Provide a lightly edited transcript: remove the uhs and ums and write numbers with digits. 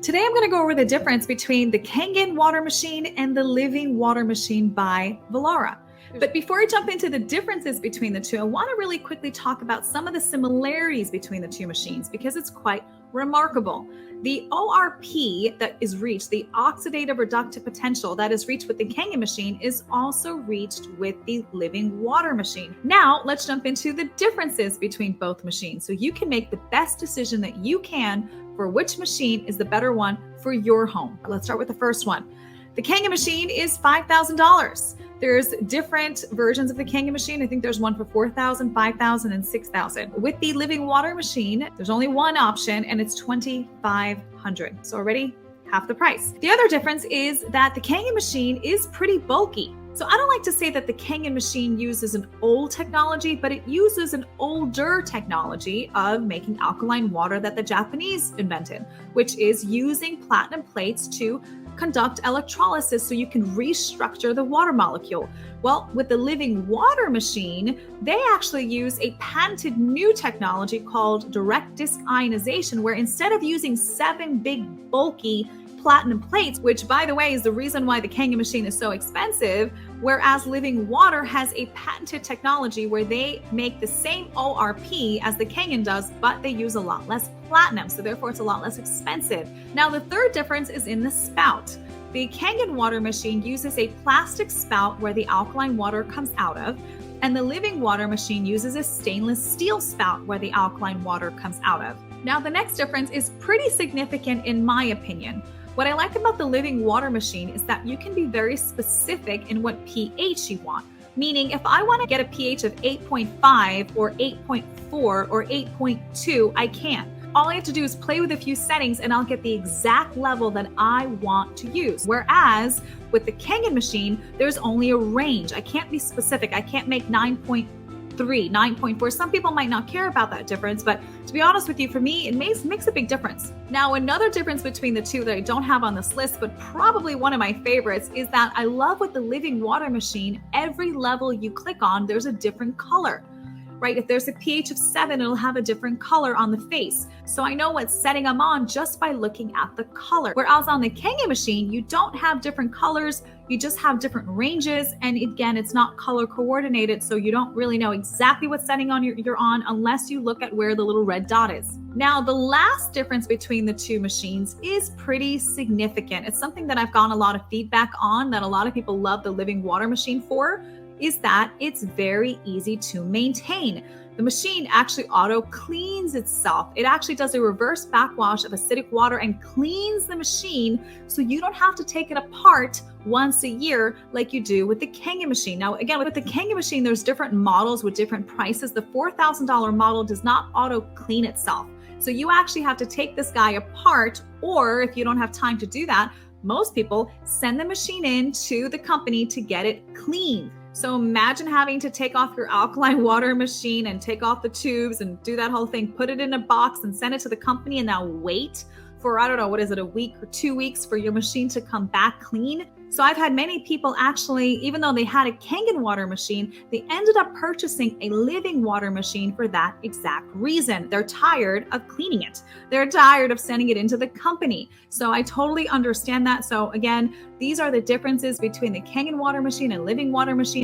Today I'm going to go over the difference between the Kangen water machine and the living water machine by Velara. But before I jump into the differences between the two, I want to really quickly talk about some of the similarities between the two machines because it's quite remarkable. The ORP that is reached, the oxidative reductive potential that is reached with the Kangen machine, is also reached with the living water machine. Now, let's jump into the differences between both machines so you can make the best decision that you can for which machine is the better one for your home. Let's start with the first one. The Kangen machine is $5,000. There's different versions of the Kangen machine. I think there's one for $4,000, $5,000, and $6,000. With the living water machine, there's only one option and it's $2,500. So already half the price. The other difference is that the Kangen machine is pretty bulky. So I don't like to say that the Kangen machine uses an old technology, but it uses an older technology of making alkaline water that the Japanese invented, which is using platinum plates to conduct electrolysis so you can restructure the water molecule. Well, with the living water machine, they actually use a patented new technology called direct disc ionization, where instead of using 7 big bulky platinum plates, which by the way is the reason why the Kangen machine is so expensive, whereas living water has a patented technology where they make the same ORP as the Kangen does, but they use a lot less platinum, so therefore it's a lot less expensive. Now the third difference is in the spout. The Kangen water machine uses a plastic spout where the alkaline water comes out of, and the living water machine uses a stainless steel spout where the alkaline water comes out of. Now the next difference is pretty significant in my opinion. What I like about the living water machine is that you can be very specific in what pH you want. Meaning, if I want to get a pH of 8.5 or 8.4 or 8.2, I can. All I have to do is play with a few settings and I'll get the exact level that I want to use. Whereas with the Kangen machine, there's only a range. I can't be specific. I can't make 9.3, 9.4. Some people might not care about that difference, but to be honest with you, for me, it makes a big difference. Now, another difference between the two that I don't have on this list, but probably one of my favorites, is that I love with the living water machine, every level you click on, there's a different color. Right? If there's a pH of 7, it'll have a different color on the face. So I know what setting I'm on just by looking at the color. Whereas on the Kangen machine, you don't have different colors, you just have different ranges. And again, it's not color coordinated, so you don't really know exactly what setting you're on unless you look at where the little red dot is. Now, the last difference between the two machines is pretty significant. It's something that I've gotten a lot of feedback on, that a lot of people love the living water machine for, is that it's very easy to maintain. The machine actually auto cleans itself. It actually does a reverse backwash of acidic water and cleans the machine so you don't have to take it apart once a year like you do with the Kangen machine. Now, again, with the Kangen machine, there's different models with different prices. The $4,000 model does not auto clean itself. So you actually have to take this guy apart, or if you don't have time to do that, most people send the machine in to the company to get it cleaned. So imagine having to take off your alkaline water machine and take off the tubes and do that whole thing, put it in a box and send it to the company and now wait for, I don't know, what is it, a week or 2 weeks for your machine to come back clean. So I've had many people actually, even though they had a Kangen water machine, they ended up purchasing a living water machine for that exact reason. They're tired of cleaning it. They're tired of sending it into the company. So I totally understand that. So again, these are the differences between the Kangen water machine and living water machine.